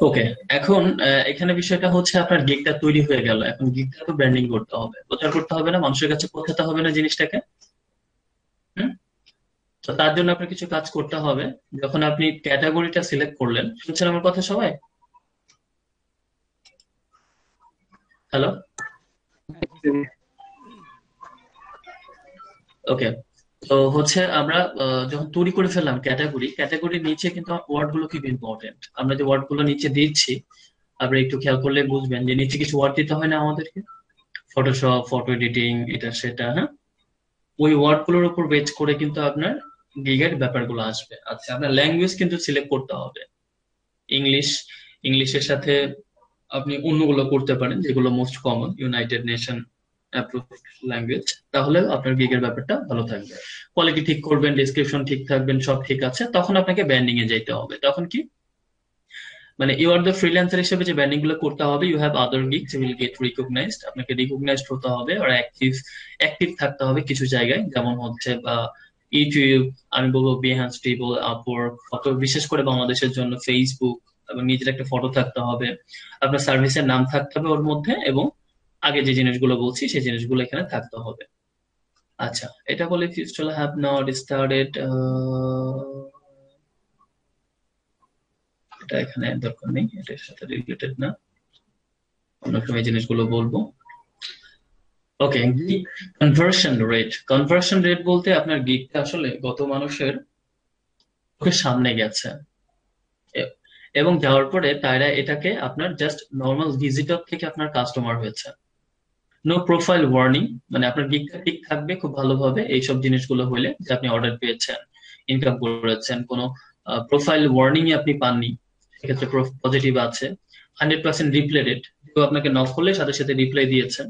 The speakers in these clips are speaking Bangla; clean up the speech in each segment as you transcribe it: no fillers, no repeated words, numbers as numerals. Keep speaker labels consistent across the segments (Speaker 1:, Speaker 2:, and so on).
Speaker 1: ওকে। এখন এখানে বিষয়টা হচ্ছে আপনার গিগটা তৈরি হয়ে গেল, এখন গিগটা তো ব্র্যান্ডিং করতে হবে, প্রচার করতে হবে না, মানুষের কাছে পৌঁছাতে হবে না জিনিসটাকে। হুম। তো তার জন্য আপনার কিছু কাজ করতে হবে। যখন আপনি ক্যাটাগরিটা সিলেক্ট করলেন, শুনছেন আমার কথা সবাই? হ্যালো?
Speaker 2: হ্যাঁ, জি স্যার।
Speaker 1: ওকে। তো হচ্ছে আমরা যখন তৈরি করে ফেললাম ক্যাটাগরি, ক্যাটাগরির নিচে কিন্তু ওয়ার্ড গুলো খুব ইম্পর্টেন্ট। আমরা যে ওয়ার্ড গুলো নিচে দিচ্ছি, আপনি একটু খেয়াল করলে বুঝবেন যে নিচে কিছু ওয়ার্ড দিতে হয় না আমাদেরকে, ফটোশপ, ফটো এডিটিং, এটা সেটা, হ্যাঁ। ওই ওয়ার্ড গুলোর উপর বেচ করে কিন্তু আপনার গিগের ব্যাপারগুলো আসবে। আচ্ছা, আপনার ল্যাঙ্গুয়েজ কিন্তু সিলেক্ট করতে হবে। ইংলিশ, ইংলিশের সাথে আপনি অন্যগুলো করতে পারেন যেগুলো most common, United nation approved language. তাহলে আপনার গিগের ব্যাপারটা ভালো থাকবে। কোয়ালিটি ঠিক করবেন, ডিসক্রিপশন ঠিক থাকবেন, সব ঠিক আছে, তখন আপনাকে ব্যান্ডিং এ যেতে হবে। তখন কি, মানে ইউ আর দ্য ফ্রিল্যান্সার হিসেবে যে ব্যান্ডিং গুলো করতে হবে, you have other gigs will get recognized. আপনাকে রিকগনাইজড হতে হবে আর অ্যাক্টিভ, অ্যাক্টিভ থাকতে হবে কিছু জায়গায়, যেমন হচ্ছে ইউটিউব, আমি বলবো বিহান্স টেবল, আপওয়ার্ক, ফটো, বিশেষ করে বাংলাদেশের জন্য ফেসবুক, এবং নিজের একটা ফটো থাকতে হবে, আপনার সার্ভিসের নাম থাকতে হবে ওর মধ্যে, এবং আগে যে জিনিসগুলো বলছি সেই জিনিসগুলো এখানে থাকতে হবে। আচ্ছা, এটা বলে ফিউচার হ্যাভ নট স্টার্টেড, এটা এখানে দরকার নেই, এটার সাথে রিলেটেড না, অন্য সময় এই জিনিসগুলো বলবো। ওকে। কনভার্সন রেট, কনভার্সন রেট বলতে আপনার গিগটা আসলে গত মানুষের চোখের সামনে গেছে, এ- এবং যাওয়ার পরে তারা এটাকে আপনার জাস্ট নর্মাল ভিজিটর থেকে আপনার কাস্টমার হয়েছে। নো প্রোফাইল ওয়ার্নিং, মানে আপনার গিগটা ঠিক থাকবে খুব ভালোভাবে এইসব জিনিসগুলো হলে, যে আপনি অর্ডার পেয়েছেন, ইনকাম করেছেন, কোনো প্রোফাইল ওয়ার্নিং আপনি পাননি, সেক্ষেত্রে পজিটিভ আছে। 100% রিপ্লাই রেট, কেউ আপনাকে নক করলে সাথে সাথে রিপ্লাই দিয়েছেন,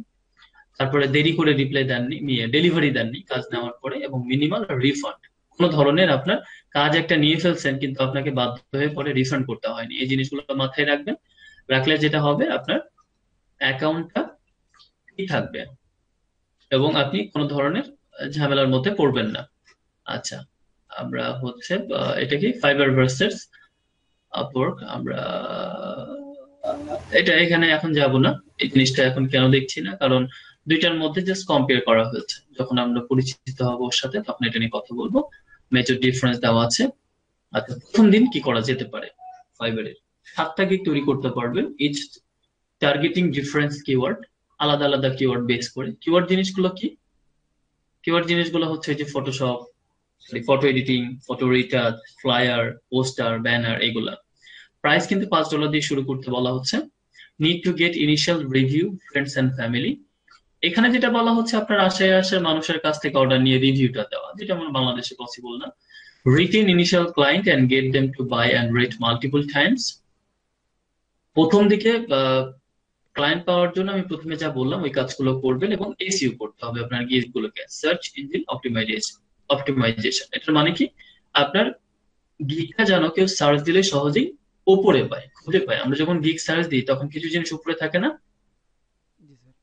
Speaker 1: তারপরে দেরি করে রিপ্লাই দেননি, নিয়ে ডেলিভারি দেননি কাজ নেওয়ার পরে, এবং মিনিমাল রিফান্ড, কোনো ধরনের আপনার কাজ একটা নিয়ে ফেলছেন কিন্তু আপনাকে বাধ্য হয়ে পরে রিফান্ড করতে হয়নি, এই জিনিসগুলো মাথায় রাখবেন। রাখলে যেটা হবে, আপনার অ্যাকাউন্টটা ঠিক থাকবে এবং আপনি কোনো ধরনের ঝামেলার মধ্যে পড়বেন না। আচ্ছা, আমরা হচ্ছে এটা কি ফাইবার ভার্সেস আপওয়ার্ক, আমরা এটা এখানে এখন যাব না, এই জিনিসটা এখন কেন দেখছি না, কারণ দুইটার মধ্যে জাস্ট কম্পেয়ার করা হয়েছে, যখন আমরা পরিচিত হব ওর সাথে তখন এটা নিয়ে কথা বলবো। মেজর ডিফারেন্স দেওয়া আছে। আচ্ছা, প্রথম দিন কি করা যেতে পারে? ফাইবারের 7টা গিগ তৈরি করতে পারবেন, ইচ টার্গেটিং ডিফারেন্স কিওয়ার্ড, আলাদা আলাদা কিওয়ার্ড বেস করে। কিওয়ার্ড জিনিসগুলো কি? কিওয়ার্ড জিনিসগুলো হচ্ছে এই যে Photoshop, photo editing, photo retouch, flyer, poster, banner, এগুলা। প্রাইস কিন্তু $5 দিয়ে শুরু করতে বলা হচ্ছে। Need to get initial review friends and family. এখানে যেটা বলা হচ্ছে, আপনার আশেপাশের মানুষের কাছ থেকে অর্ডার নিয়ে রিভিউটা দেওয়া, যেটা আমার বাংলাদেশে পসিবল না। Retain initial client and get them to buy and rate multiple times. প্রথম দিকে ক্লায়েন্ট পাওয়ার জন্য আমি প্রথমে যা বললাম ওই কাজগুলো করবেন, এবং এসইও করতে হবে আপনার গিগ গুলোকে, সার্চ ইঞ্জিন অপটিমাইজেশন। অপটিমাইজেশন এটার মানে কি, আপনার গিগটা যেন কেউ সার্চ দিলে সহজেই উপরে পায়, খুঁজে পায়। আমরা যখন গিগ সার্চ দিই তখন কিছু জিনিস উপরে থাকে না?
Speaker 2: জি স্যার।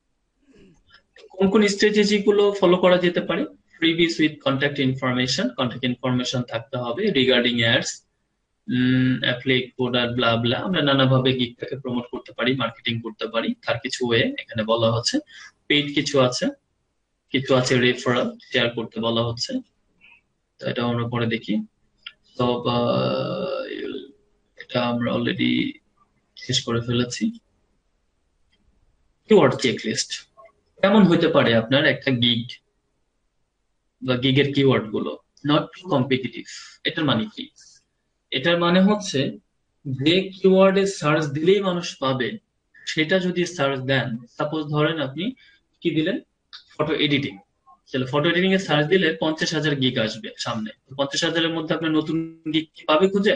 Speaker 1: কোন কোন স্ট্র্যাটেজি গুলো ফলো করা যেতে পারে? Freebies with contact information, contact information থাকতে হবে, রিগার্ডিং অ্যাডস, অ্যাপ্লিক প্রোডাক্ট, ব্লা ব্লা। আমরা নানাভাবে গিগটাকে প্রমোট করতে পারি, মার্কেটিং করতে পারি, তার কিছু ওয়ে এখানে বলা হচ্ছে। পেইড কিছু আছে, কিছু আছে রেফারেল, শেয়ার করতে বলা হচ্ছে। তো এটা আমরা পরে দেখি। তো এটা আমরা অলরেডি শেষ করে ফেলেছি। কিওয়ার্ড চেকলিস্ট, কেমন হতে পারে আপনার একটা গিগ বা গিগের কিওয়ার্ড গুলো? নট টু কম্পিটিটিভ, এটার মানে কি? এটার মানে হচ্ছে, যে কিওয়ার্ডে সার্চ দিলেই মানুষ পাবে সেটা যদি সার্চ দেন। সাপোজ ধরেন আপনি কি দিলেন, ফটো এডিটিং, তাহলে ফটো এডিটিং এ সার্চ দিলে 50,000 গিগ আসবে সামনে। 50,000-এর মধ্যে আপনার নতুন গিগ কি পাবে খুঁজে?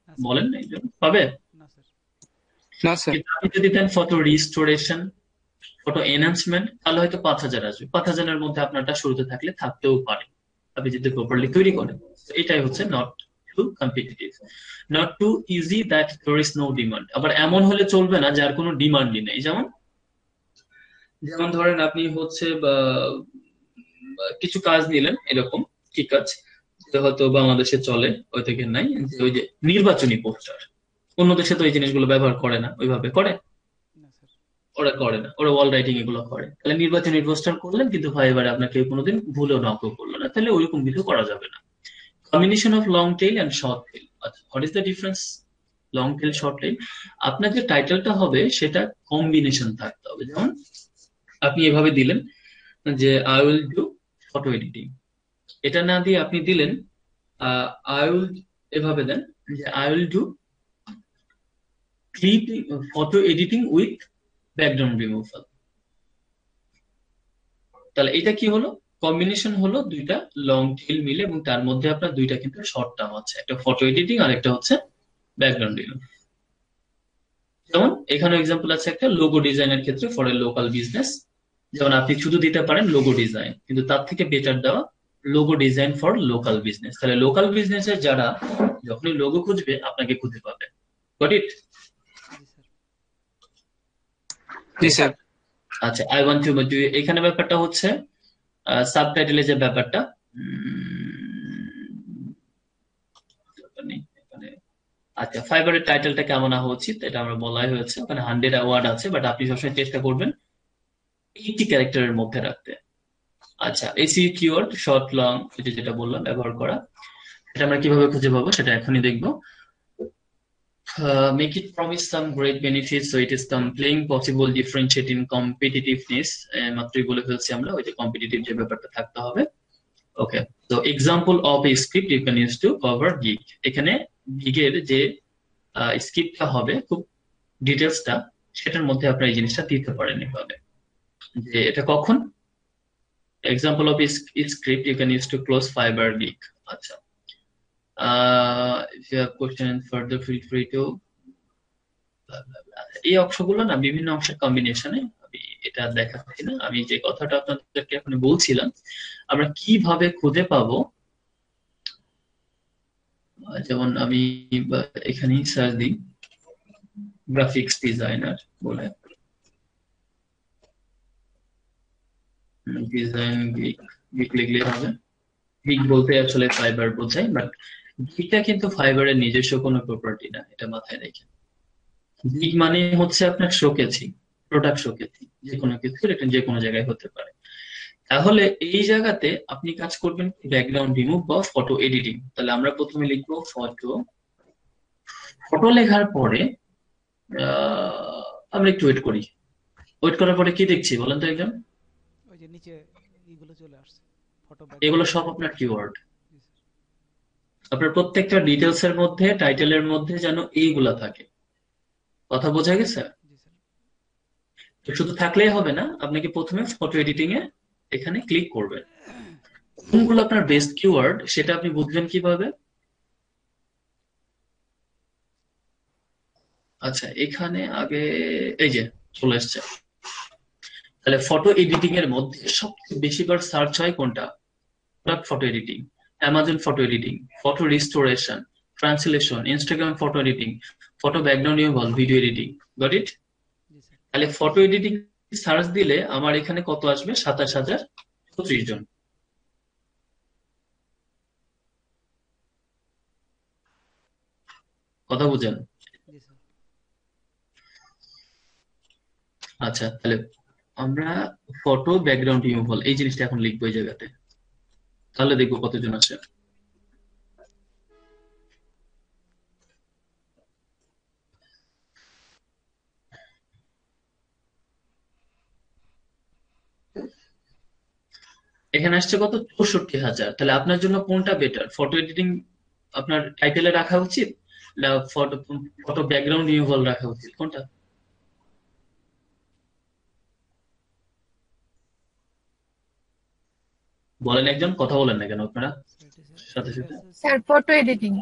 Speaker 2: না স্যার।
Speaker 1: বলেন, এই জন্য পাবে।
Speaker 2: না স্যার।
Speaker 3: না স্যার।
Speaker 1: কিন্তু আপনি যদি দেন ফটো রিস্টোরেশন, ফটো এনহান্সমেন্ট, তাহলে হয়তো 5,000 আসবে। 5,000-এর মধ্যে আপনারটা শুরুতে থাকলে থাকতেও পারে, আপনি যদি প্রপারলি তৈরি করেন। তো এটাই হচ্ছে not too competitive, not too easy that there is no demand. আবার এমন হলে চলবে না যার কোনো ডিমান্ডই নেই। যেমন, যেমন ধরেন আপনি হচ্ছে বা কিছু কাজ নিলেন এরকম, ঠিক আছে, যে হয়তো বাংলাদেশে চলে, ওই থেকে নাই, যে ওই যে নির্বাচনী পোস্টার। অন্য দেশে তো এই জিনিসগুলো ব্যবহার করে না, ওইভাবে করে?
Speaker 2: না স্যার।
Speaker 1: ওরা করে না, ওরা ওয়াল রাইটিং এগুলো করে। তাহলে নির্বাচনী পোস্টার করলেন কিন্তু ফাইবারে আপনাকে কোনোদিন ভুলেও নকল করলো না, তাহলে ওইরকম কিছু করা যাবে না। Combination of long tail and short tail. আচ্ছা, what is the difference long tail short tail? আপনার যে টাইটেলটা হবে সেটা কম্বিনেশন থাকতে হবে। যেমন আপনি এভাবে দিলেন যে I will do photo editing, এটা না দিয়ে আপনি দিলেন আই উইল, এভাবে দেন যে I will do clip photo editing with background removal. তাহলে এটা কি হলো? কম্বিনেশন হলো দুইটা লং টেইল মিলে, এবং তার মধ্যে আপনার দুইটা কিন্তু শর্ট টার্ম আছে, একটা ফটো এডিটিং আর একটা হচ্ছে ব্যাকগ্রাউন্ড রিমুভ। যেমন এখানে এক্সাম্পল আছে একটা লোগো ডিজাইনের ক্ষেত্রে ফর এ লোকাল বিজনেস। যেমন আপনি শুধু দিতে পারেন লোগো ডিজাইন, কিন্তু তার থেকে বেটার দেওয়া logo design for local business. তাহলে লোকাল বিজনেসের যারা যখনই লোগো খুঁজবে আপনাকে খুঁজে পাবে। Got it?
Speaker 2: G sir.
Speaker 3: G sir.
Speaker 1: আচ্ছা, আই ওয়ান্ট টু, এখানে ব্যাপারটা হচ্ছে সাবটাইটেলে যে ব্যাপারটা, এখানে আচ্ছা, ফাইবারের টাইটেলটা কেমন হওয়া উচিত এটা আমরা বলাই হয়েছে, ওখানে 100 ওয়ার্ড আছে, বাট আপনি সবসময় চেষ্টা করবেন 80 ক্যারেক্টারের মধ্যে রাখতে। আচ্ছা, এসি কিওয়ার্ড শর্ট লং, যেটা বললাম ব্যবহার করা, এটা আমরা কিভাবে খুঁজে পাবো সেটা এখনই দেখবো। Make it promise some great benefits so it is playing possible differentiate in competitiveness, মাত্রই বলে ফেলছি আমরা, ওই যে কম্পিটিটিভ যে ব্যাপারটা থাকতে হবে। ওকে, তো example of a script you can use to cover gig. এখানে গিগের যে স্ক্রিপ্টটা হবে, খুব ডিটেলসটা, সেটার মধ্যে আপনার এই জিনিসটা দিতে পারেন এভাবে, যে এটা কখন example of script you can use to close Fiverr gig. আচ্ছা, if you have question further feel free to, এই অংশগুলো না বিভিন্ন অংশের কম্বিনেশনে, আমি এটা দেখাচ্ছি না। আমি যে কথাটা আপনাদেরকে এখন বলছিলাম, আমরা কিভাবে খুঁজে পাবো, যেমন আমি এখানেই সার্চ দিই গ্রাফিক্স ডিজাইনার বলে, ডিজাইন গিগ, গিগ লিখলে হবে। গিগ বলতে আসলে ফাইবার বোঝায়, বাট গিগটা কিন্তু ফাইবারের নিজস্ব কোনো প্রপার্টি না, এটা মাথায় রেখে। গিগ মানে হচ্ছে আপনার শোকেসিং, প্রোডাক্ট শোকেসিং, যে কোনো কিছু, এটা যে কোনো জায়গায় হতে পারে। তাহলে এই জায়গাতে আপনি কাজ করবেন ব্যাকগ্রাউন্ড রিমুভ বা ফটো এডিটিং। তাহলে আমরা প্রথমে লিখবো ফটো। ফটো লেখার পরে আমরা একটু ওয়েট করি। ওয়েট করার পরে কি দেখছি বলেন তো একজন?
Speaker 2: ওই যে নিচে এগুলো চলে আসছে, ফটো
Speaker 1: এগুলো
Speaker 2: ব্যাকগ্রাউন্ড।
Speaker 1: সব আপনার কিওয়ার্ড।
Speaker 2: জি স্যার।
Speaker 1: আপনার প্রত্যেকটা ডিটেলস এর মধ্যে, টাইটেলের মধ্যে যেন এইগুলা থাকে। কথা বোঝা গেছে?
Speaker 2: জি স্যার।
Speaker 1: তো শুধু থাকলেই হবে না, আপনাকে প্রথমে ফটো এডিটিং এ এখানে ক্লিক করবেন। কোনগুলো আপনার বেস্ট কিওয়ার্ড সেটা আপনি বুঝবেন কিভাবে? আচ্ছা, এখানে আগে এই যে চলে এসছে। তাহলে ফটো এডিটিং এর মধ্যে সবচেয়ে বেশিবার সার্চ হয় কোনটা? Photo editing, Amazon photo editing, photo restoration, translation, Instagram photo editing, photo background removal, video editing. Got it?
Speaker 2: G sir.
Speaker 1: তাহলে ফটো এডিটিং সার্চ দিলে আমার এখানে কত আসবে? 27,036 জন। কথা বুঝেন?
Speaker 2: জি স্যার।
Speaker 1: আচ্ছা, তাহলে আমরা ফটো ব্যাকগ্রাউন্ড রিমুভাল এই জিনিসটা এখন লিখবো এই জায়গাতে, তাহলে দেখবো কতজন আছে। এখানে আসছে কত? 64,000। তাহলে আপনার জন্য কোনটা বেটার? ফটো এডিটিং আপনার টাইটেলে রাখা উচিত, না ফটো ফটো ব্যাকগ্রাউন্ড রিমুভাল রাখা উচিত? কোনটা বলেন, একজন কথা বলেন না কেন আপনারা
Speaker 2: স্যার এটা স্যার,
Speaker 1: সাথে
Speaker 2: এটা
Speaker 1: সাথে?
Speaker 2: হচ্ছে
Speaker 4: sir photo editing.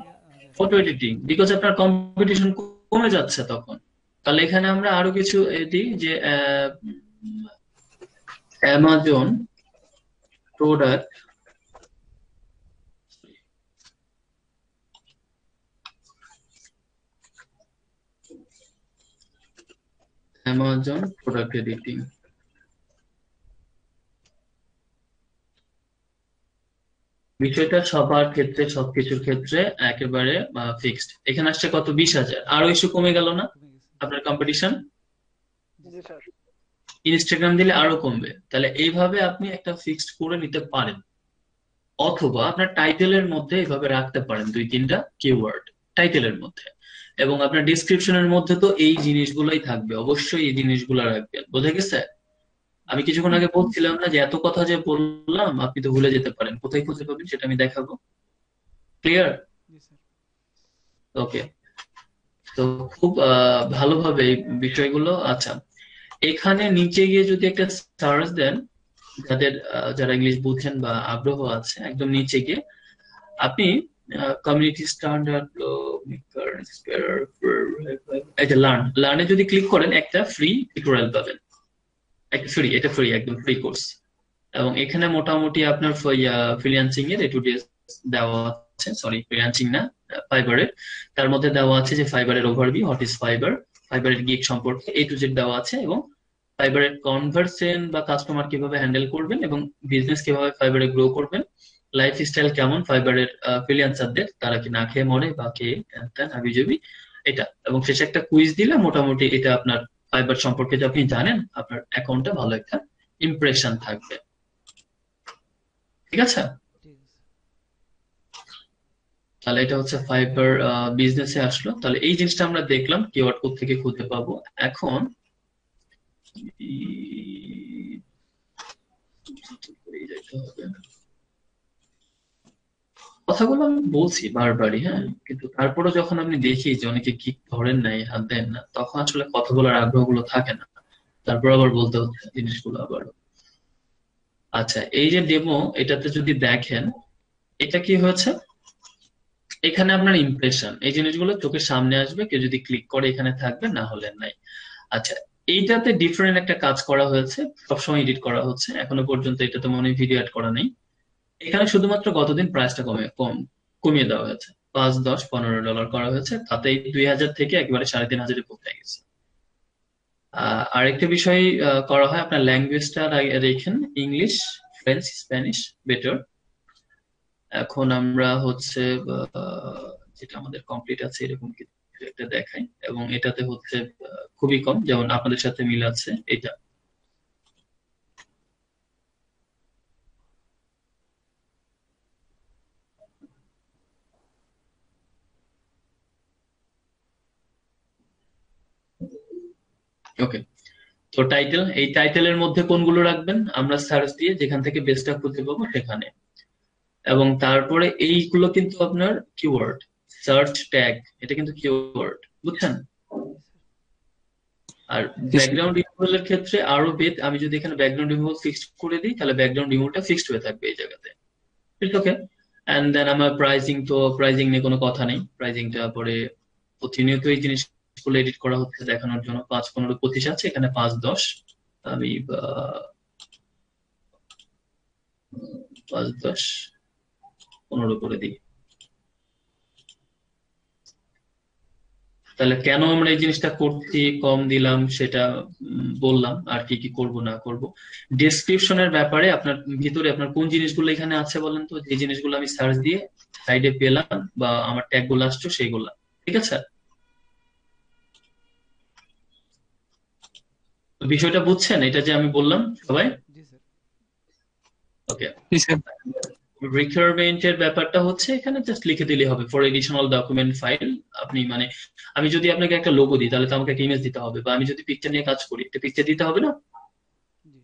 Speaker 1: Photo editing, because আপনার কম্পিটিশন কমে যাচ্ছে তখন। তাহলে এখানে আমরা আরো কিছু দিই, যে Amazon product, Amazon product editing, বিষয়টা সবার ক্ষেত্রে সবকিছুর ক্ষেত্রে একেবারে ফিক্সড। এখানে আসছে কত, 20,000, আরো ইস্যু কমে গেল না
Speaker 2: কমে গেছে। জি
Speaker 1: আপনার কম্পিটিশন?
Speaker 2: জি
Speaker 3: জি
Speaker 2: স্যার।
Speaker 3: স্যার।
Speaker 1: ইনস্টাগ্রাম দিলে আরো কমবে। তাহলে এইভাবে আপনি একটা ফিক্সড করে নিতে পারেন, অথবা আপনার টাইটেলের মধ্যে এভাবে রাখতে পারেন 2-3টা কিওয়ার্ড টাইটেলের মধ্যে, এবং আপনার ডিসক্রিপশনের মধ্যে তো এই জিনিসগুলোই থাকবে, অবশ্যই এই জিনিসগুলো রাখবেন। বোঝা গেছে?
Speaker 2: জি
Speaker 1: আমি
Speaker 2: স্যার।
Speaker 1: কিছুক্ষণ আগে বলছিলাম না যে এত কথা যে বললাম আপনি তো ভুলে যেতে পারেন, কোথায় খুঁজে পাবেন সেটা আমি দেখাবো। ক্লিয়ার?
Speaker 2: জি স্যার।
Speaker 1: ওকে। তো খুব ভালোভাবে এই বিষয়গুলো, আচ্ছা এখানে নিচে গিয়ে যদি একটা সার্চ দেন, যাদের যারা ইংলিশ বুঝেন বা আগ্রহ আছে, একদম নিচে গিয়ে আপনি কমিউনিটি স্ট্যান্ডার্ড, এই যে লার্ন, লার্নে যদি ক্লিক করেন একটা ফ্রি টিউটোরিয়াল পাবেন। একটা ফ্রি, এটা ফ্রি, একদম ফ্রি কোর্স। এবং এখানে মোটামুটি আপনার ফ্রিল্যান্সিং এর একটু দেওয়া আছে, সরি ফ্রিল্যান্সিং না, ফাইবারের। তার মধ্যে দেওয়া আছে যে ফাইবারের ওভারভিউ, হোয়াট ইজ ফাইবার, ফাইবারের গিগ সম্পর্কে A to Z দেওয়া আছে, এবং ফাইবারের কনভার্সেন বা কাস্টমার কিভাবে হ্যান্ডেল করবেন, এবং বিজনেস কিভাবে ফাইবারে গ্রো করবেন, লাইফ স্টাইল কেমন ফাইবারের ফ্রিল্যান্সারদের, তারা কি না খেয়ে মরে বা খেয়ে হাবিজাবি, এটা। এবং শেষে একটা কুইজ দিলে মোটামুটি এটা আপনার ফাইবার সম্পর্কে যে আপনি জানেন, আপনার অ্যাকাউন্টে ভালো একটা ইমপ্রেশন থাকবে। ঠিক আছে?
Speaker 2: ঠিক আছে।
Speaker 1: তাহলে এটা হচ্ছে ফাইবার বিজনেসে আসলো। তাহলে এই জিনিসটা আমরা দেখলাম কিওয়ার্ড কোড থেকে খুঁজে পাবো। এখন কথাগুলো আমি বলছি বারবারই, হ্যাঁ, কিন্তু তারপরে যখন আপনি দেখি যে অনেকে কি ধরেন নাই, হাত দেন না, তখন আসলে কথা বলার আগ্রহ গুলো থাকে না। তারপর আবার বলতে হচ্ছে জিনিসগুলো আবার। আচ্ছা, এই যে ডেমো, এটাতে যদি দেখেন এটা কি হয়েছে, এখানে আপনার ইমপ্রেশন, এই জিনিসগুলো চোখের সামনে আসবে, কেউ যদি ক্লিক করে এখানে থাকবে, না হলে নাই। আচ্ছা, এইটাতে ডিফারেন্ট একটা কাজ করা হয়েছে, সবসময় এডিট করা হচ্ছে, এখনো পর্যন্ত এটাতে মনে হয় ভিডিও অ্যাড করা নেই। এখানে শুধুমাত্র গতদিন প্রাইসটা কমিয়ে দেওয়া হয়েছে, 5, 10, $15 করা হয়েছে, তাতেই 2,000 থেকে একেবারে 3,500-এ পৌঁছে গেছে। আরেকটা বিষয় করা হয়, আপনার ল্যাঙ্গুয়েজটা রেখেন ইংলিশ, ফ্রেঞ্চ, স্প্যানিশ বেটার। এখন আমরা হচ্ছে যেটা আমাদের কমপ্লিট আছে এরকম কিছু একটা দেখাই, এবং এটাতে হচ্ছে খুবই কম, যেমন আপনাদের সাথে মিল আছে এটা। ওকে। তো টাইটেল, এই টাইটেলের মধ্যে কোনগুলো রাখবেন, আমরা সার্চ দিয়ে যেখান থেকে বেস্টটা খুঁজে পাবো সেখানে। এবং তারপরে এইগুলো কিন্তু আপনার কিওয়ার্ড, সার্চ ট্যাগ, এটা কিন্তু কিওয়ার্ড, বুঝছেন?
Speaker 2: জি স্যার।
Speaker 1: আর
Speaker 4: জি স্যার।
Speaker 1: ব্যাকগ্রাউন্ড রিমুভালের ক্ষেত্রে আরো আমি যদি এখানে ব্যাকগ্রাউন্ড রিমুভাল ফিক্সড করে দিই, তাহলে ব্যাকগ্রাউন্ড রিমুভালটা ফিক্সড হয়ে থাকবে এই জায়গাতে। ওকে। এন্ড দেন আমার প্রাইসিং, তো প্রাইসিং নিয়ে কোনো কথা নেই, প্রাইসিংটা পরে প্রতিনিয়ত এই জিনিসগুলো এডিট করা হচ্ছে দেখানোর জন্য। 5, 15, 25 আছে, এখানে 5, 10 আমি 5, 10, 15 করে দিই। তাহলে কেন আমরা এই জিনিসটা করছি, কম দিলাম সেটা বললাম, আর কি কি করব না করব। ডেসক্রিপশনের ব্যাপারে আপনার ভিতরে আপনার কোন জিনিসগুলো এখানে আছে বলেন তো, যে জিনিসগুলো আমি সার্চ দিয়ে সাইডে পেলাম বা আমার ট্যাগ গুলো আসছে সেইগুলা, ঠিক আছে? তো বিষয়টা বুঝছেন এটা যে আমি বললাম সবাই?
Speaker 2: জি স্যার।
Speaker 1: ওকে।
Speaker 4: জি স্যার।
Speaker 1: রিকোয়ারমেন্টের ব্যাপারটা হচ্ছে এখানে জাস্ট লিখে দিলে হবে, ফর এডিশনাল ডকুমেন্ট ফাইল। আপনি মানে আমি যদি আপনাকে একটা লোগো দিই, তাহলে তো আমাকে একটা ইমেজ দিতে হবে, বা আমি যদি পিকচার নিয়ে কাজ করি একটা পিকচার দিতে হবে না?
Speaker 2: জি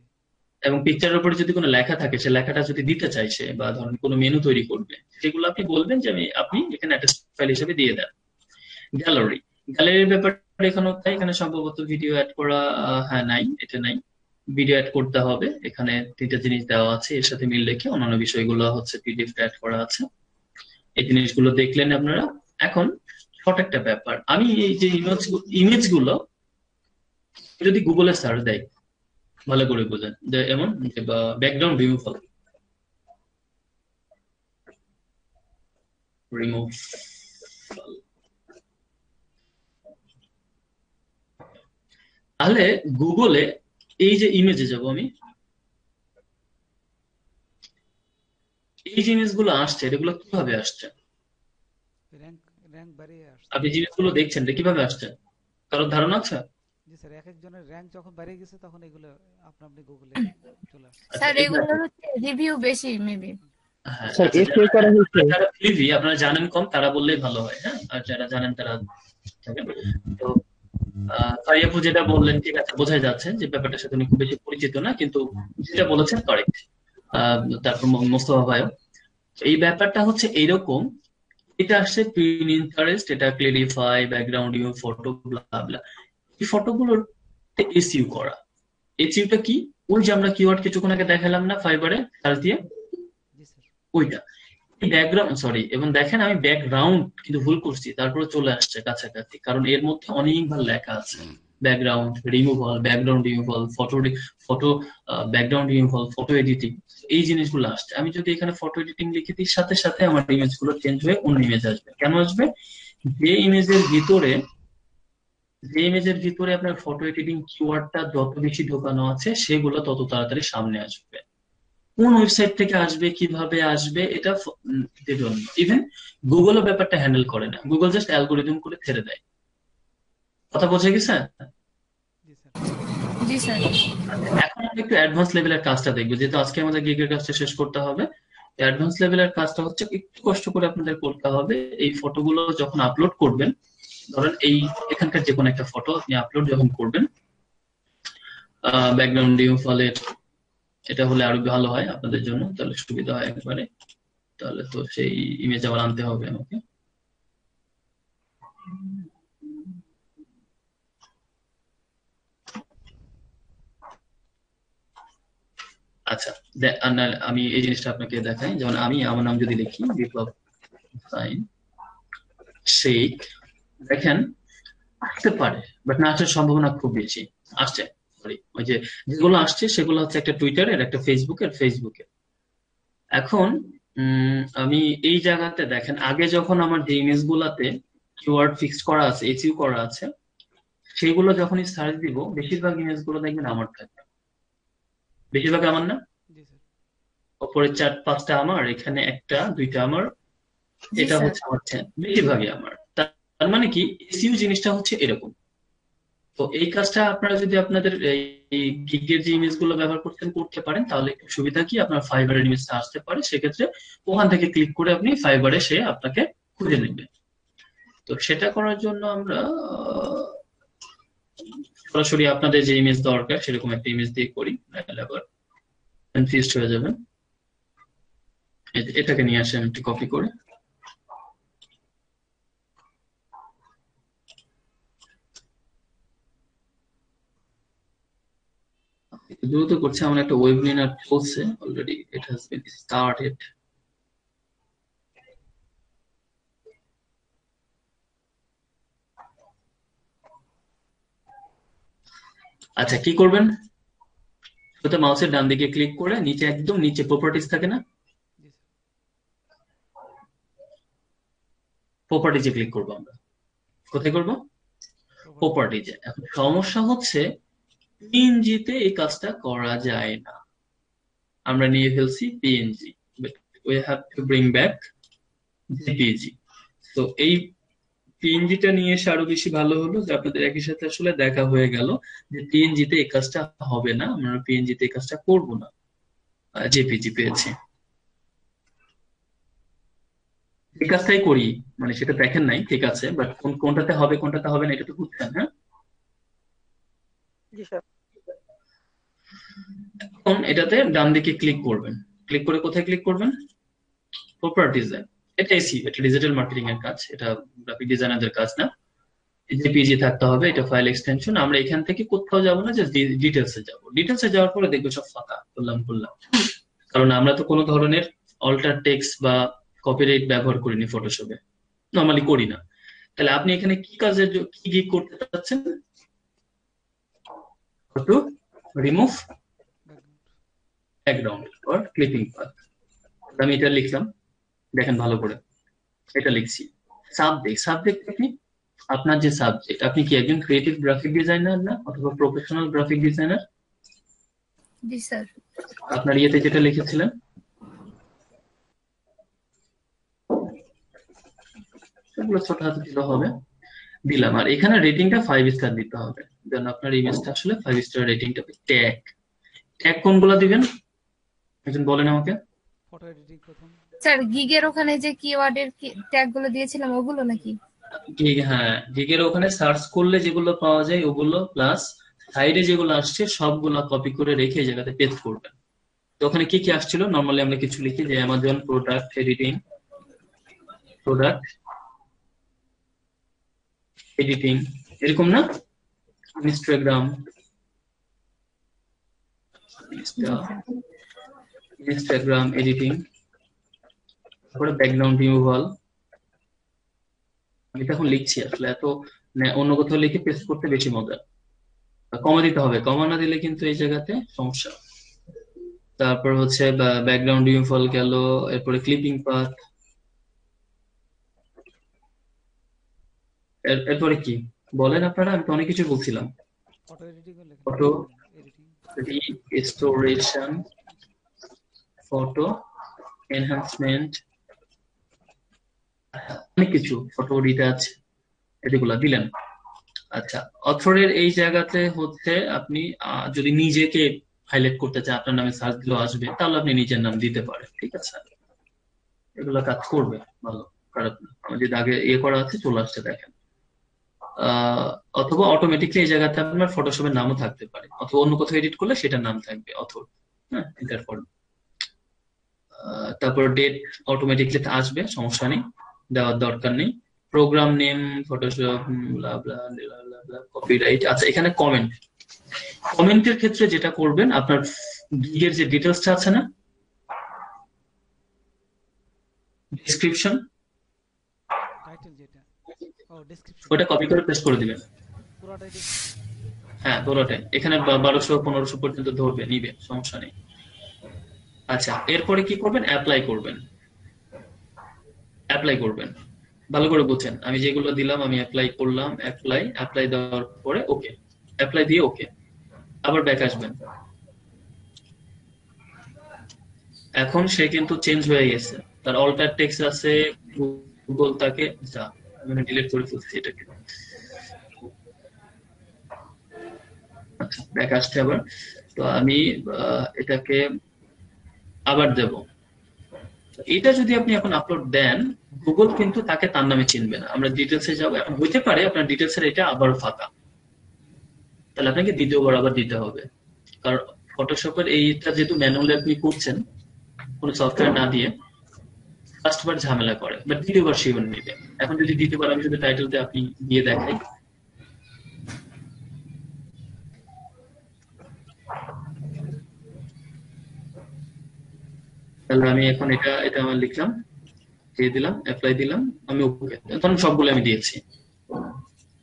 Speaker 1: এবং পিকচারের উপরে যদি কোনো লেখা থাকে, সে লেখাটা যদি দিতে চাইছে, বা ধরেন কোনো মেনু তৈরি করবে, সেগুলো আপনি বলবেন যে আপনি এখানে অ্যাটাচ ফাইল হিসেবে দিয়ে দেন। গ্যালারি, গ্যালারির ব্যাপারটা এখানেও তাই, এখানে সম্ভবত ভিডিও অ্যাড করা, হ্যাঁ নাই, এটা নাই, ভিডিও অ্যাড করতে হবে। এখানে 3টা জিনিস দেওয়া আছে, এর সাথে মিল রেখে অন্যান্য বিষয়গুলো হচ্ছে পিডিএফ অ্যাড করা আছে। এই জিনিসগুলো দেখলেন আপনারা। এখন ছোট একটা ব্যাপার, আমি এই যে ইমেজগুলো যদি গুগলে সার্চ দেয়, ভালো করে বোঝেন যে এমন ব্যাকগ্রাউন্ড রিমুভাল, রিমুভ, তাহলে গুগলে এই যে ইমেজে যাব আমি, এই এই জিনিসগুলো আসছে, এগুলো কিভাবে আসছে?
Speaker 2: র্যাঙ্ক র্যাঙ্ক বাড়িয়ে আসছে।
Speaker 1: আপনি জিনিসগুলো দেখছেন যে কিভাবে আসছে, কারোর ধারণা আছে?
Speaker 2: জি স্যার, এক একজনের র্যাঙ্ক যখন বাড়িয়ে গেছে তখন এগুলো আপনা আপনি গুগলে চলে আসছে।
Speaker 1: আচ্ছা
Speaker 3: স্যার
Speaker 1: এগুলো,
Speaker 3: এগুলো হচ্ছে রিভিউ বেশি মেবি।
Speaker 1: হ্যাঁ
Speaker 4: স্যার
Speaker 1: আচ্ছা,
Speaker 4: এসিও করা হয়েছে।
Speaker 1: যারা ফ্রিভি আপনারা জানেন কম তারা বললেই ভালো হয়, হ্যাঁ, আর যারা জানেন তারা থাকেন। তো ফারিয়াপু যেটা বললেন ঠিক আছে, বোঝাই যাচ্ছে যে ব্যাপারটার সাথে উনি খুব বেশি পরিচিত না, কিন্তু যেটা বলেছেন কারেক্ট। তারপর মোস্তফা ভাইও, এই ব্যাপারটা হচ্ছে এইরকম, এটা আসছে পিনিন্টারেস্ট, এটা ক্লেরিফাই, ব্যাকগ্রাউন্ড ইউ ফটো, ব্লা ব্লা। এই ফটোগুলোর এসইউ করা, এসইউটা কি? ওই যে আমরা কিওয়ার্ড কিছুক্ষণ আগে দেখালাম না ফাইবারে সার্চ দিয়ে,
Speaker 2: জি স্যার।
Speaker 1: ওইটা ব্যাকগ্রাউন্ড, সরি, এবং দেখেন আমি ব্যাকগ্রাউন্ড কিন্তু ভুল করছি, তারপরে চলে আসছে কাছাকাছি, কারণ এর মধ্যে অনেকবার লেখা আছে background removal, background removal, photo background removal, photo editing, এই জিনিসগুলো আসছে। আমি যদি এখানে ফটো এডিটিং লিখে দিই, সাথে সাথে আমার ইমেজ গুলো চেঞ্জ হয়ে অন্য ইমেজ আসবে। কেন আসবে? যে ইমেজের ভিতরে আপনার ফটো এডিটিং কিওয়ার্ডটা যত বেশি ঢোকানো আছে, সেগুলো তত তাড়াতাড়ি সামনে আসবে। কোন ওয়েবসাইট থেকে আসবে, কিভাবে আসবে, এটা ইভেন গুগলও ব্যাপারটা হ্যান্ডেল করে না, গুগল জাস্ট অ্যালগোরিদম করে ছেড়ে দেয়। কথা বোঝা গেছে?
Speaker 2: জি স্যার।
Speaker 3: জি স্যার।
Speaker 1: এখন আমরা একটু অ্যাডভান্স লেভেলের কাজটা দেখবো, যেহেতু আজকে আমাদের গিগের কাজটা শেষ করতে হবে। অ্যাডভান্স লেভেলের কাজটা হচ্ছে একটু কষ্ট করে আপনাদের করতে হবে। এই ফটোগুলো যখন আপলোড করবেন, ধরেন এখানকার যে কোনো একটা ফটো আপনি আপলোড যখন করবেন, ব্যাকগ্রাউন্ড ফলের এটা হলে আরো ভালো হয় আপনাদের জন্য, তাহলে সুবিধা হয় একবারে। তাহলে তো সেই ইমেজ আবার আনতে হবে আমাকে। আচ্ছা, আমি এই জিনিসটা আপনাকে দেখাই। যেমন আমি আমার নাম যদি লিখি বিপ্লব সাইন শেখ, দেখেন আসতে পারে, বাট না আসার সম্ভাবনা খুব বেশি। আসছে, সরি, ওই যে যেগুলো আসছে সেগুলো হচ্ছে একটা টুইটারের, একটা ফেসবুকের। এখন আমি এই জায়গাতে দেখেন, আগে যখন আমার যে ইমেজ গুলাতে কিওয়ার্ড ফিক্সড করা আছে, এসইউ করা আছে, সেগুলো যখনই সার্চ দিব, বেশিরভাগ ইমেজ গুলো দেখবেন আমার থাকবে। বেশিরভাগ আমার না?
Speaker 2: জি স্যার।
Speaker 1: ওপরে 4-5টা আমার, এখানে 1-2টা আমার,
Speaker 3: জি
Speaker 1: এটা
Speaker 3: স্যার।
Speaker 1: হচ্ছে আমার বেশিরভাগই আমার। তার মানে কি, এসইউ জিনিসটা হচ্ছে এরকম। তো এই কাজটা আপনারা যদি আপনাদের এই গিগের যে ইমেজ গুলো ব্যবহার করতে পারেন, তাহলে একটু সুবিধা কি, আপনার ফাইবারের ইমেজটা আসতে পারে, সেক্ষেত্রে ওখান থেকে ক্লিক করে আপনি ফাইবারে সে আপনাকে খুঁজে নেবে। তো সেটা করার জন্য আমরা সরাসরি আপনাদের যে ইমেজ দরকার সেরকম একটা ইমেজ দিয়ে করি, নাহলে আবার কনফিউজড হয়ে যাবেন। এটাকে নিয়ে আসেন একটু কপি করে। দ্রুত করছে, আমার একটা ওয়েবিনার চলছে already, it has been started. আচ্ছা, কি করবেন? শুধু মাউসের ডান দিকে ক্লিক করে নিচে, একদম নিচে প্রপার্টিজ থাকে না,
Speaker 2: জি স্যার।
Speaker 1: প্রপার্টিজে ক্লিক করবো আমরা। কোথায় করবো? প্রপার্টিজে। এখন সমস্যা হচ্ছে পিএনজিতে এই কাজটা করা যায় না। আমরা নিয়ে ফেলছি PNG, but we have to bring back JPG. তো এই পিএনজিটা নিয়ে এসে আরো বেশি ভালো হলো যে আপনাদের একই সাথে আসলে দেখা হয়ে গেল যে পিএনজিতে এই কাজটা হবে না, আমরা পিএনজিতে এই কাজটা করবো না, জেপিজি পেয়েছি। এই কাজটাই করি, মানে সেটা দেখেন নাই ঠিক আছে, বাট কোনটাতে হবে কোনটাতে হবে না এটা তো বুঝছেন, হ্যাঁ?
Speaker 4: জি স্যার।
Speaker 1: এখন এটাতে ডান দিকে ক্লিক করবেন, ক্লিক করে কোথায় ক্লিক করবেন? প্রপার্টিজে। এটা এসি, এটা ডিজিটাল মার্কেটিং এর কাজ, এটা গ্রাফিক ডিজাইনারদের কাজ না। জেপিজি থাকতে হবে, এটা ফাইল এক্সটেনশন। আমরা এখান থেকে কোথাও যাবো না, জাস্ট ডিটেলসে যাবো। ডিটেলসে যাওয়ার পরে দেখবো সব ফাঁকা, করলাম, কারণ আমরা তো কোনো ধরনের অল্টার টেক্সট বা কপিরাইট ব্যবহার করিনি ফটোশপে, নর্মালি করি না। তাহলে আপনি এখানে কি কাজের কি করতে চাচ্ছেন? To remove background or clipping path. আমি এটা লিখলাম, দেখেন ভালো করে, এটা লিখছি। সাবজেক্ট কি? আপনার যে সাবজেক্ট, আপনি কি একজন ক্রিয়েটিভ গ্রাফিক ডিজাইনার না, অথবা প্রফেশনাল গ্রাফিক ডিজাইনার?
Speaker 3: জি স্যার।
Speaker 1: আপনার ইয়েতে যেটা লিখেছিলেন এগুলো ছোট হাতে দিলে হবে, দিলাম। আর এখানে রেটিংটা 5 স্টার দিতে হবে, দেন আপনার ইমেজটা আসলে 5 স্টার রেটিংটা। ট্যাগ, ট্যাগ কোনগুলো দিবেন একজন বলেন আমাকে।
Speaker 2: ফটো এডিটিং প্রথম।
Speaker 3: স্যার গিগের ওখানে যে কিওয়ার্ডের ট্যাগ গুলো দিয়েছিলাম ওগুলো নাকি?
Speaker 1: হ্যাঁ, গিগের ওখানে সার্চ করলে যেগুলো পাওয়া যায় ওগুলো, প্লাস সাইডে যেগুলো আসছে সবগুলো কপি করে রেখে এই জায়গাতে পেস্ট করবেন। তো ওখানে কি কি আসছিল, নর্মালি আমরা কিছু লিখি যে Amazon product editing, product editing, এরকম না? ইনস্টাগ্রাম,
Speaker 3: জি স্যার।
Speaker 1: ইনস্টাগ্রাম এডিটিং, তারপরে ব্যাকগ্রাউন্ড রিমুভাল। আমি তো এখন লিখছি আসলে, এত মানে অন্য কোথাও লিখে পেস্ট করতে বেশি মজা। কমা দিতে হবে, কমা না দিলে কিন্তু এই জায়গাতে সমস্যা। তারপর হচ্ছে ব্যাকগ্রাউন্ড রিমুভাল গেল, এরপরে ক্লিপিং পাথ, এরপরে কি বলেন আপনারা, আমি তো অনেক কিছু বলছিলাম।
Speaker 2: ফটো এডিটিং এর লেখেন,
Speaker 1: photo
Speaker 2: editing.
Speaker 1: Restoration, photo enhancement, অনেক কিছু, ফটো রিটাচ, এগুলা দিলেন। আচ্ছা, অথরের এই জায়গাতে হচ্ছে আপনি যদি নিজেকে হাইলাইট করতে চান, আপনার নামে সার্চ দিলেও আসবে, তাহলে আপনি নিজের নাম দিতে পারেন, ঠিক আছে? এগুলা কাজ করবে ভালো, খারাপ না। আমার যদি আগে ইয়ে করা আছে চলে আসছে দেখেন। অথবা অটোমেটিকলি এই জায়গাতে আপনার ফটোশপের নামও থাকতে পারে, অথবা অন্য কোথাও এডিট করলে সেটার নাম থাকবে অথর। হ্যাঁ, এটার পর তারপর ডেট অটোমেটিকলি আসবে, সমস্যা নেই, দেওয়ার দরকার নেই। Program name, Photoshop, copyright. আচ্ছা, এখানে কমেন্ট, কমেন্টের ক্ষেত্রে যেটা করবেন, আপনার গিগের যে ডিটেলসটা আছে না, ডেসক্রিপশন,
Speaker 2: টাইটেল যেটা, ও ডেসক্রিপশন,
Speaker 1: ওটা কপি করে পেস্ট করে দিবেন।
Speaker 2: পুরোটাই
Speaker 1: হ্যাঁ, পুরোটাই। এখানে 1200 1500 পর্যন্ত ধরবে, নিবে, সমস্যা নেই। আচ্ছা, এরপরে কি করবেন, অ্যাপ্লাই করবেন। অ্যাপ্লাই করবেন, ভালো করে বুঝছেন। আমি যেগুলো দিলাম আমি অ্যাপ্লাই করলাম, অ্যাপ্লাই, অ্যাপ্লাই দেওয়ার পরে ওকে, অ্যাপ্লাই দিয়ে ওকে, আবার ব্যাক আসবেন। এখন সে কিন্তু চেঞ্জ হয়ে গেছে, তার অল্টার টেক্সট আছে, গুগল তাকে যা, আমি ডিলিট করে ফেলছি এটাকে। আচ্ছা, ব্যাক আসছে আবার। তো আমি এটাকে আবার দেব। এটা যদি আপনি এখন আপলোড দেন, গুগল কিন্তু তাকে তার নামে চিনবে না। আমরা ডিটেলসে যাবো, এখন হইতে পারে আপনার ডিটেলসের এটা আবার ফাঁকা, তাহলে আপনাকে দ্বিতীয়বার আবার দিতে হবে। কারণ ফটোশপের এইটা যেহেতু ম্যানুয়ালি আপনি করছেন, কোনো সফটওয়্যার না দিয়ে, ফার্স্ট বার ঝামেলা করে, বাট দ্বিতীয়বার শিওর নিবে। এখন যদি দ্বিতীয়বার আমি শুধু টাইটেল দিয়ে আপনি দিয়ে দেখাই, তাহলে আমি এখন এটা এটা আমার লিখলাম, দিয়ে দিলাম, অ্যাপ্লাই দিলাম, আমি ওকে, তখন সবগুলো আমি দিয়েছি।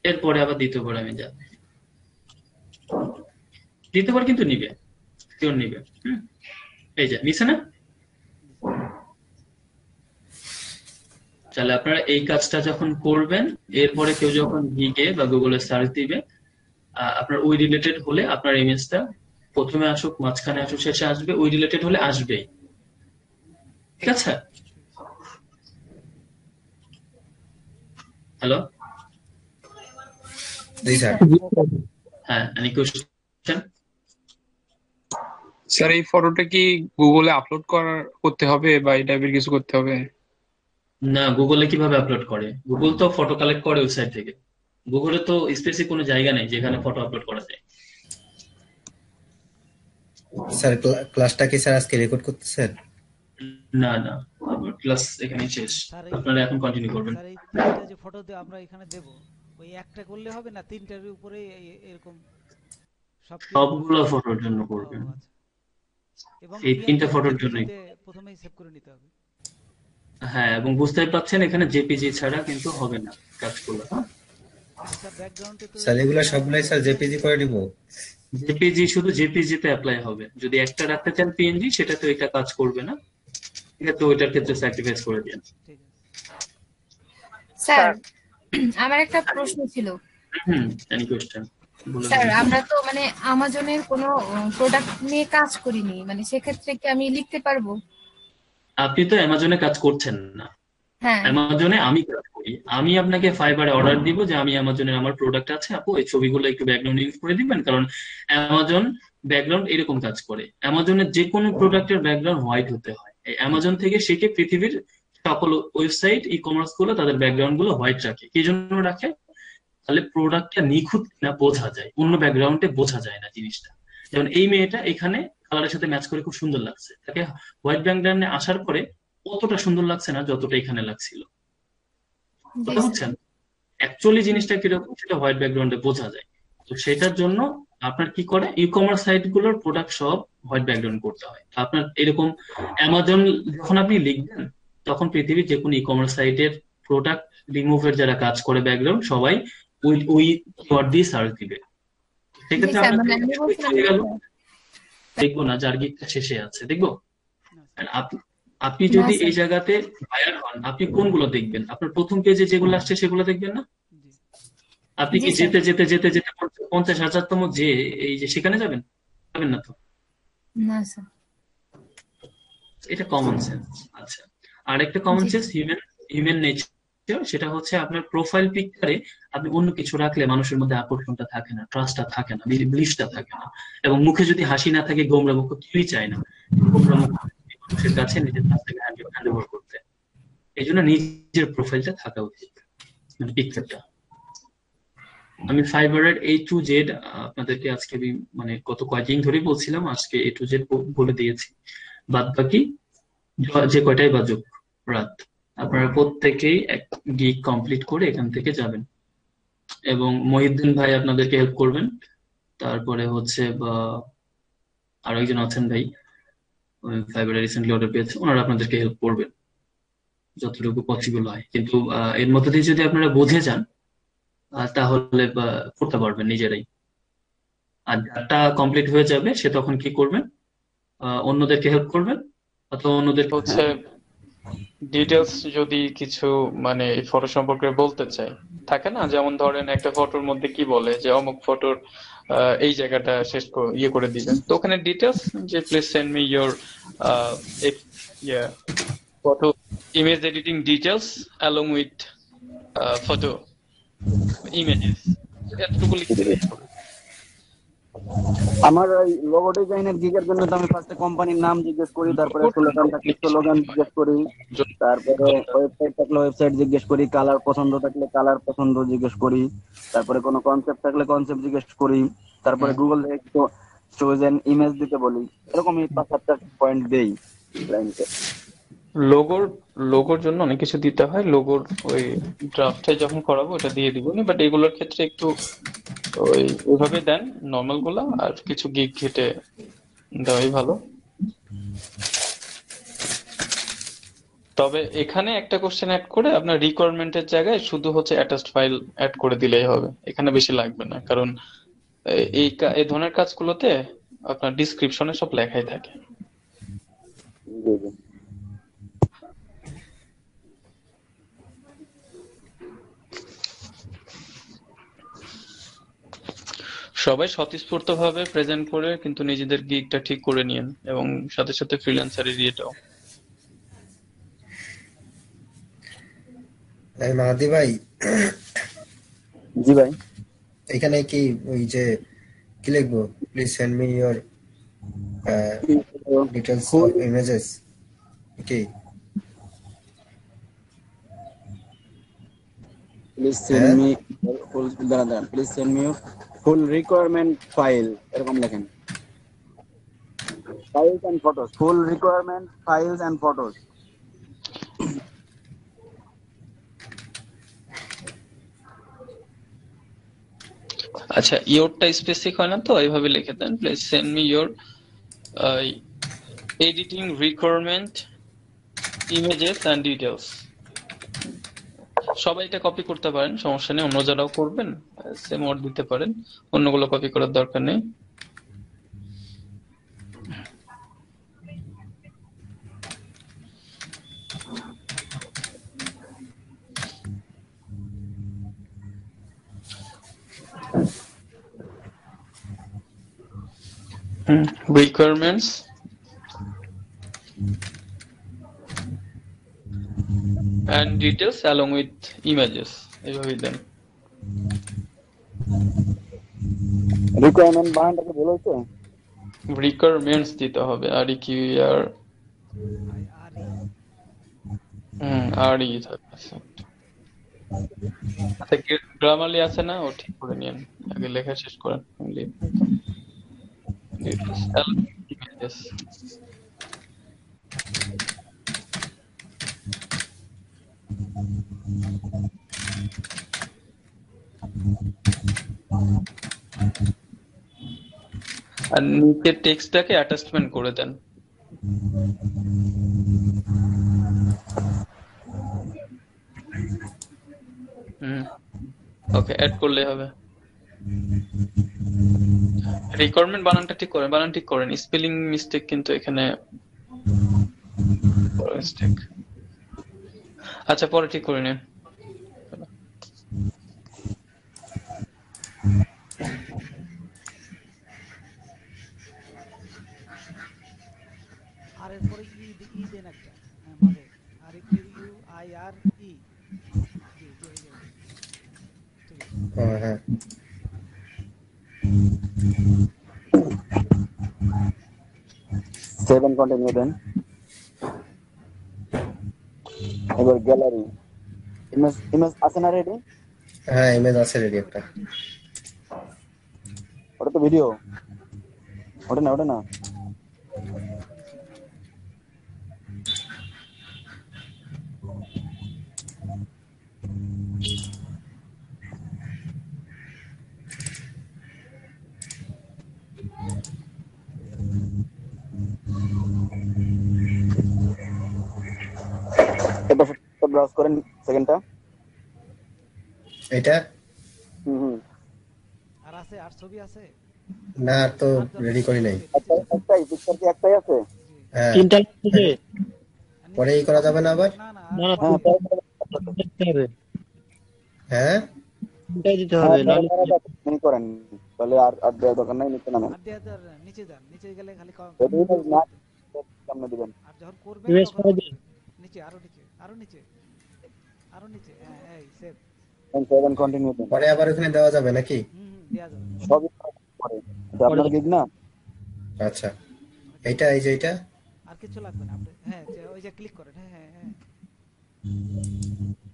Speaker 1: এরপরে আবার দ্বিতীয়বার আমি যাব, দ্বিতীয়বার কিন্তু নিবে, শিওর নিবে। এই যে নিছে না? তাহলে আপনারা এই কাজটা যখন করবেন, এরপরে কেউ যখন গিগে বা গুগলে সার্চ দিবে, আপনার ওই রিলেটেড হলে আপনার ইমেজটা প্রথমে আসুক, মাঝখানে আসুক, শেষে আসবে, ওই রিলেটেড হলে আসবেই, ঠিক আছে? হ্যালো,
Speaker 4: জি স্যার।
Speaker 1: হ্যাঁ, এনি কোশ্চেন?
Speaker 5: স্যার এই ফটোটা কি গুগলে আপলোড করতে হবে বা এই টাইপের কিছু করতে হবে?
Speaker 1: না, গুগলে কিভাবে আপলোড করে? গুগল তো ফটো কালেক্ট করে ওয়েবসাইট থেকে। গুগলে তো স্পেসিফিক কোনো জায়গা নেই যেখানে ফটো আপলোড করা যায়।
Speaker 4: স্যার ক্লাসটা কি স্যার আজকে রেকর্ড করতেছেন?
Speaker 1: না না, ক্লাস এখানে শেষ,
Speaker 2: স্যার
Speaker 1: আপনারা এখন কন্টিনিউ করবেন।
Speaker 2: স্যার এই তিনটা যে ফটো দিয়ে আমরা এখানে দেব, ওই একটা করলে হবে না, তিনটার উপরে এরকম সব
Speaker 1: সবগুলো ফটোর জন্য
Speaker 2: ও
Speaker 1: করবেন,
Speaker 2: আচ্ছা। এবং
Speaker 1: এই তিনটা
Speaker 2: পিএনজি
Speaker 1: ফটোর জন্যই।
Speaker 2: জেপিজিতে প্রথমেই সেভ করে নিতে হবে।
Speaker 1: হ্যাঁ, এবং বুঝতেই পারছেন এখানে জেপিজি ছাড়া কিন্তু হবে না কাজগুলো।
Speaker 2: কিন্তু স্যার ব্যাকগ্রাউন্ডে তো
Speaker 4: স্যার এগুলা সবগুলাই স্যার জেপিজি করে দিব?
Speaker 1: জেপিজি শুধু জেপিজি তে অ্যাপ্লাই হবে। যদি একটা রাখতে চান পিএনজি, সেটা তো এটা কাজ করবে না, ঠিক আছে? ওইটার ক্ষেত্রে স্যাক্রিফাইস করে দিন।
Speaker 2: ঠিক আছে।
Speaker 3: স্যার আমার একটা প্রশ্ন ছিল।
Speaker 1: এনি কোশ্চেন বলুন।
Speaker 3: স্যার আমরা তো মানে আমাজনের কোনো প্রোডাক্ট নিয়ে কাজ করিনি, মানে সেক্ষেত্রে কি আমি লিখতে পারবো?
Speaker 1: আপনি তো অ্যামাজনে কাজ করছেন না,
Speaker 3: হ্যাঁ,
Speaker 1: অ্যামাজনে আমি কাজ করি, আমি আপনাকে ফাইবারে অর্ডার দিব যে আমি অ্যামাজনের আমার প্রোডাক্ট আছে আপু, এই ছবিগুলো একটু ব্যাকগ্রাউন্ড ইউজ করে দিবেন, কারণ অ্যামাজন ব্যাকগ্রাউন্ড এরকম কাজ করে। অ্যামাজনের যে কোনো প্রোডাক্টের ব্যাকগ্রাউন্ড হোয়াইট হতে হয়, এই অ্যামাজন থেকে সেটি পৃথিবীর সকল ওয়েবসাইট ই কমার্স গুলো তাদের ব্যাকগ্রাউন্ড গুলো হোয়াইট রাখে। কি জন্য রাখে? তাহলে প্রোডাক্টটা নিখুঁত না বোঝা যায়, অন্য ব্যাকগ্রাউন্ডে বোঝা যায় না জিনিসটা। যেমন এই মেয়েটা এখানে কালারের সাথে ম্যাচ করে খুব সুন্দর লাগছে, তাকে হোয়াইট ব্যাকগ্রাউন্ডে আসার পরে অতটা সুন্দর লাগছে না যতটা এখানে লাগছিল।
Speaker 3: জি
Speaker 1: কথা
Speaker 3: স্যার।
Speaker 1: বুঝছেন? অ্যাকচুয়ালি জিনিসটা কিরকম সেটা হোয়াইট ব্যাকগ্রাউন্ডে বোঝা যায়। তো সেটার জন্য আপনার কি করে, ই কমার্স সাইট গুলোর প্রোডাক্ট সব হোয়াইট ব্যাকগ্রাউন্ড করতে হয়। আপনার এরকম অ্যামাজন যখন আপনি লিখবেন, তখন পৃথিবীর যে কোনো ই কমার্স সাইটের প্রোডাক্ট রিমুভের যারা কাজ করে ব্যাকগ্রাউন্ড সবাই ওই ওই কিওয়ার্ড দিয়ে সার্চ দিবে।
Speaker 3: জি
Speaker 1: সেক্ষেত্রে
Speaker 3: স্যার,
Speaker 1: আপনার
Speaker 3: মানে আমি
Speaker 1: ক্লিক
Speaker 3: বলছিলাম
Speaker 1: হয়ে
Speaker 3: যে
Speaker 1: গেল, দেখবো না যার গিকটা শেষে আছে, দেখবো।
Speaker 2: না
Speaker 1: আর
Speaker 2: স্যার।
Speaker 1: আপনি
Speaker 3: না
Speaker 1: যদি এই
Speaker 3: স্যার।
Speaker 1: জায়গাতে বায়ার হন, আপনি কোনগুলো দেখবেন? আপনার প্রথম পেজে যেগুলো আসছে সেগুলো দেখবেন না?
Speaker 2: জি
Speaker 1: আপনি
Speaker 3: জি
Speaker 1: কি
Speaker 3: স্যার।
Speaker 1: যেতে যেতে যেতে যেতে 50,000তম যে এই যে সেখানে যাবেন? যাবেন না তো।
Speaker 3: না স্যার।
Speaker 1: এটা কমন সেন্স। আচ্ছা, আর একটা কমন
Speaker 3: জি
Speaker 1: সেন্স হিউম্যান হিউম্যান নেচার, সেটা হচ্ছে আপনার প্রোফাইল পিকচারে আপনি অন্য কিছু রাখলে মানুষের মধ্যে আকর্ষণটা থাকে না, ট্রাস্টটা থাকে না, বিলিফটা থাকে না। এবং মুখে যদি হাসি না থাকে, গোমরা মুখ কেউই চায় না গোমরা মুখ মানুষের কাছে নিজের কাজটাকে হ্যান্ড ওভার করতে। এই জন্য নিজের প্রোফাইলটা থাকা উচিত, মানে পিকচারটা। আমি ফাইবারের A to Z আপনাদেরকে আজকে মানে গত কয়েকদিন ধরেই বলছিলাম, আজকে A to Z বলে দিয়েছি। বাদ বাকি যে কয়টাই বাজুক রাত, আপনারা প্রত্যেকেই এক গিগ কমপ্লিট করে এখান থেকে যাবেন, এবং মহিউদ্দিন ভাই আপনাদেরকে হেল্প করবেন। তারপরে হচ্ছে বা আরো একজন আছেন ভাই, ফাইবারে রিসেন্টলি অর্ডার পেয়েছে, ওনারা আপনাদেরকে হেল্প করবেন যতটুকু পসিবল হয়। কিন্তু এর মধ্যে দিয়ে যদি আপনারা বুঝে যান, তাহলে করতে পারবেন নিজেরাই। আর যারটা কমপ্লিট হয়ে যাবে সে তখন কি করবেন, অন্যদেরকে হেল্প করবেন, অথবা অন্যদেরকে
Speaker 5: হচ্ছে ডিটেলস যদি কিছু মানে এই ফটো সম্পর্কে বলতে চাই, থাকে না, যেমন ধরেন একটা ফটোর মধ্যে কি বলে যে অমুক ফটোর এই জায়গাটা শেষ ইয়ে করে দিবেন, তো ওখানে ডিটেলস যে please send me your photo image editing details along with photo images, এতটুকু লিখে দিলেই হবে।
Speaker 6: আমার ওই লোগো ডিজাইনের গিগের জন্য তো আমি ফার্স্টে কোম্পানির নাম জিজ্ঞেস করি, তারপরে স্লোগান থাকলে স্লোগান জিজ্ঞেস করি, তারপরে ওয়েবসাইট থাকলে ওয়েবসাইট জিজ্ঞেস করি, কালার পছন্দ থাকলে কালার পছন্দ জিজ্ঞেস করি, তারপরে কোনো কনসেপ্ট থাকলে কনসেপ্ট জিজ্ঞেস করি, তারপরে গুগল থেকে একটু চুজ এন ইমেজ দিতে বলি। এরকমই 5-7টা পয়েন্ট দেই ক্লায়েন্টকে।
Speaker 5: লোগোর লোগোর জন্য অনেক কিছু দিতে হয়, লোগোর ওই ড্রাফটে যখন করাবো ওটা দিয়ে দিব, বাট এগুলোর ক্ষেত্রে একটু ওইভাবে দেন নর্মাল গুলা, আর কিছু গিগ ঘেটে দেওয়াই ভালো। তবে এখানে একটা কোশ্চেন অ্যাড করে আপনার রিকোয়ারমেন্টের জায়গায় শুধু হচ্ছে অ্যাটাচড ফাইল অ্যাড করে দিলেই হবে, এখানে বেশি লাগবে না, কারণ এই ধরনের কাজগুলোতে আপনার ডিসক্রিপশনে সব লেখাই থাকে।
Speaker 6: জি জি।
Speaker 5: সবাই স্বতঃস্ফূর্ত ভাবে প্রেজেন্ট করে কিন্তু নিজেদের গিগটা ঠিক করে নিন, এবং সাথে সাথে ফ্রিল্যান্সারের ইয়েটাও।
Speaker 4: মাহাদি ভাই,
Speaker 6: জি ভাই।
Speaker 4: এখানে কি ওই যে কি লিখবো, please send me your details
Speaker 6: full
Speaker 4: of images কি?
Speaker 6: প্লিজ সেন্ড
Speaker 4: হ্যাঁ,
Speaker 6: মি ফুল, দাঁড়ান please send me full requirement file, এরকম লেখেন। Files and photos, full requirement files and photos.
Speaker 5: আচ্ছা, ইয়োরটা স্পেসিফিক হয় না তো, এইভাবে লিখে দেন, please send me your editing requirement images and details. সবাই এটা কপি করতে পারেন, সমস্যা নেই, অন্য যারাও করবেন সেম ওয়ার্ড দিতে পারেন, অন্যগুলো কপি করার দরকার নেই। requirements and details along with images এইভাবেই দেন।
Speaker 6: রিকোয়ারমেন্ট বানানটা কি ভুল হয়েছে?
Speaker 5: রিকোয়ারমেন্টস দিতে হবে REQR RE থাকে। আচ্ছা গ্রামারলি আছে না, ও ঠিক করে নিন, আগে লেখা শেষ করেন। Details along with images। আর নিচে টেক্সটটাকে অ্যাটাচমেন্ট করে দেন। ওকে, অ্যাড করলে হবে। রিকোয়ারমেন্ট বানানটা ঠিক করেন, বানান ঠিক করেন, স্পেলিং মিস্টেক কিন্তু এখানে মিস্টেক। আচ্ছা পরে ঠিক করে নিন।
Speaker 2: আর এরপরে ই দেন একটা, মাঝে REQUIRE জি জি জি, ঠিক আছে।
Speaker 4: হ্যাঁ
Speaker 6: 7 কন্টিনিউ দেন। এবার গ্যালারি ইমেজ আছে না রেডি?
Speaker 4: হ্যাঁ, ইমেজ আছে রেডি একটা।
Speaker 6: ওটা তো ভিডিও, ওটা না এবার ব্রাউজ করেন সেকেন্ডটা।
Speaker 4: এটা
Speaker 2: আর আছে, আর ছবি আছে?
Speaker 4: না, আর তো রেডি করি নাই।
Speaker 6: একটাই পিকচার কি একটাই আছে?
Speaker 4: হ্যাঁ,
Speaker 7: তিনটা আছে।
Speaker 4: পরে এই করা যাবে না আবার?
Speaker 2: না না
Speaker 7: না
Speaker 2: আর
Speaker 7: না,
Speaker 6: হ্যাঁ
Speaker 7: তিনটাই দিতে হবে,
Speaker 4: হ্যাঁ,
Speaker 7: তিনটাই দিতে হবে, নাহলে
Speaker 6: আপনি করেন তাহলে আর দেওয়ার দরকার নাই, নিচে নামেন।
Speaker 2: আর দেয়া দেওয়ার নিচে যান, নিচে গেলে খালি
Speaker 6: যদি না সামনে দিবেন।
Speaker 2: আর যখন করবেন
Speaker 7: ইমেজ
Speaker 2: তখন
Speaker 7: করে দিন।
Speaker 2: নিচে, আরো নিচে, আরো নিচে, আরো নিচে, হ্যাঁ এই সেভ।
Speaker 6: 7 কন্টিনিউ দেন।
Speaker 4: পরে আবার ওখানে দেওয়া যাবে নাকি?
Speaker 2: দেয়া যাবে।
Speaker 6: সবই করে এটা আপনার গিগ না?
Speaker 4: আচ্ছা, এইটা এই যে এইটা
Speaker 2: আর কিছু লাগবে না আপনি, হ্যাঁ ওই যে ক্লিক করেন, হ্যাঁ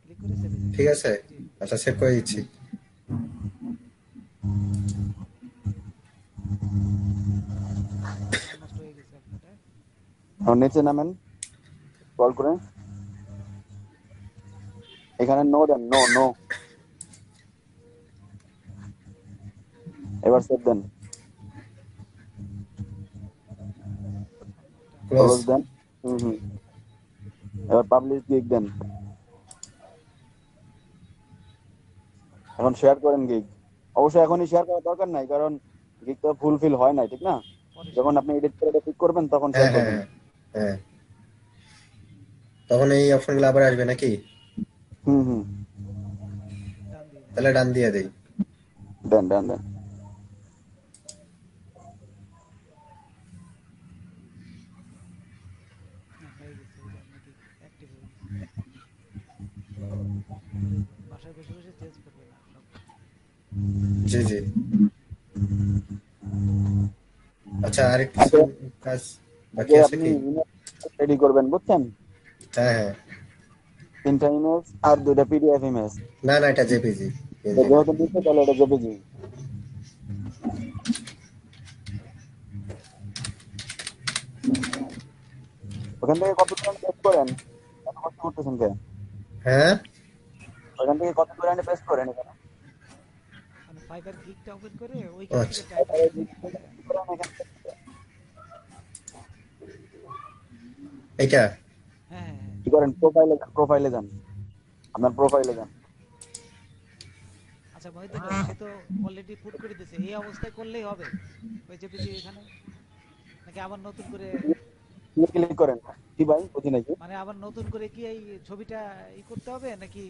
Speaker 2: ক্লিক করে সেভ।
Speaker 4: ঠিক আছে। আচ্ছা, সেভ করে দিচ্ছি।
Speaker 2: নষ্ট হয়ে গেছে আপনার।
Speaker 6: আর নিচে নামেন, স্ক্রল করে এখানে নো দেন, নো এবার সেভ দেন,
Speaker 4: ক্লোজ।
Speaker 6: ক্লোজ দেন। এবার পাবলিশ গিগ দেন। এখন শেয়ার করেন গিগ। অবশ্যই এখনই শেয়ার করার দরকার নাই, কারণ গিগ তো ফুলফিল হয় নাই, ঠিক না? যখন আপনি এডিট করে ক্লিক করবেন তখন
Speaker 4: হ্যাঁ
Speaker 6: শেয়ার
Speaker 4: হ্যাঁ
Speaker 6: করবেন।
Speaker 4: হ্যাঁ, তখন এই অপশনগুলো আবার আসবে নাকি? তাহলে ডান দিয়ে দেই।
Speaker 6: দেন
Speaker 2: হয়ে গেছে, ওই যে আপনাকে অ্যাক্টিভ হয়ে গেছে। বাসায় বসে বসে চেঞ্জ করবে না সব।
Speaker 4: জি জি। আচ্ছা, আর কিছু কাজ বাকি
Speaker 6: যে
Speaker 4: আছে
Speaker 6: আপনি
Speaker 4: কি?
Speaker 6: রেডি করবেন, বুঝছেন?
Speaker 4: হ্যাঁ,
Speaker 6: 3টা ইমেজ আর 2টা পিডিএফ ইমেজ।
Speaker 4: না না, এটা জেপিজি।
Speaker 6: যেহেতু দিচ্ছে তাহলে এটা জেপিজি। ওখান থেকে কপি করে পেস্ট করেন, এত কষ্ট করতেছেন কে?
Speaker 4: হ্যাঁ,
Speaker 6: ওখান থেকে কপি করে এনে পেস্ট করেন এখানে।
Speaker 2: মানে ফাইবার গিগটা ওপেন করে
Speaker 4: ও
Speaker 2: ওইখান
Speaker 4: আচ্ছা।
Speaker 2: থেকে
Speaker 4: এইটা
Speaker 2: হ্যাঁ
Speaker 6: কি করেন, প্রোফাইলে যান, আপনার প্রোফাইলে যান।
Speaker 2: আচ্ছা মহিউদ্দিন ভাই, সে তো অলরেডি পুট করে দিয়েছে, এই অবস্থায় করলেই হবে ওই যে পিজি এখানে, নাকি আবার নতুন করে?
Speaker 6: ক্লিক করেন। কি ভাই, বুঝি নাকি?
Speaker 2: মানে আবার নতুন করে কি এই ছবিটা করতে হবে নাকি?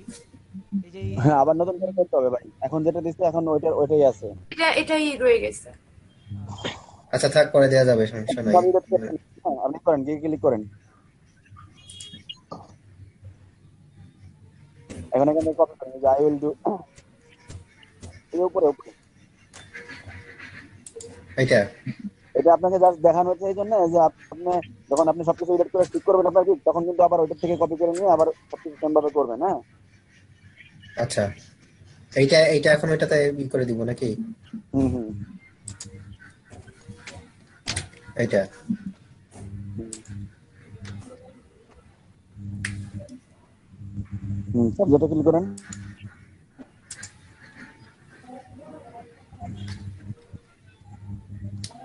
Speaker 2: এই যে
Speaker 6: হ্যাঁ, আবার নতুন করে করতে হবে ভাই। এখন যেটা দিচ্ছে এখন ওইটাই আছে।
Speaker 3: এটাই রয়ে গেছে।
Speaker 4: আচ্ছা, থাক, পরে দেওয়া যাবে, সমস্যা নাই।
Speaker 6: আপনি করেন, গিয়ে ক্লিক করেন। এখন এখানে কপি করেন, যে আই উইল ডু, এই যে উপরে উপরে
Speaker 4: এটা
Speaker 6: এটা আপনাকে জাস্ট দেখানো হচ্ছে এই জন্য যে আপনি যখন আপনি সবকিছু এডিট করে ঠিক করবেন আপনার ঠিক, তখন কিন্তু আবার ওইটার থেকে কপি করে নিয়ে আবার সবকিছু সেম ভাবে করবেন। হ্যাঁ,
Speaker 4: আচ্ছা, এইটা এখন ওইটাতে করে দিব নাকি?
Speaker 6: হুম হুম
Speaker 4: এইটা
Speaker 6: হুম, সাবজেক্টে ক্লিক করেন।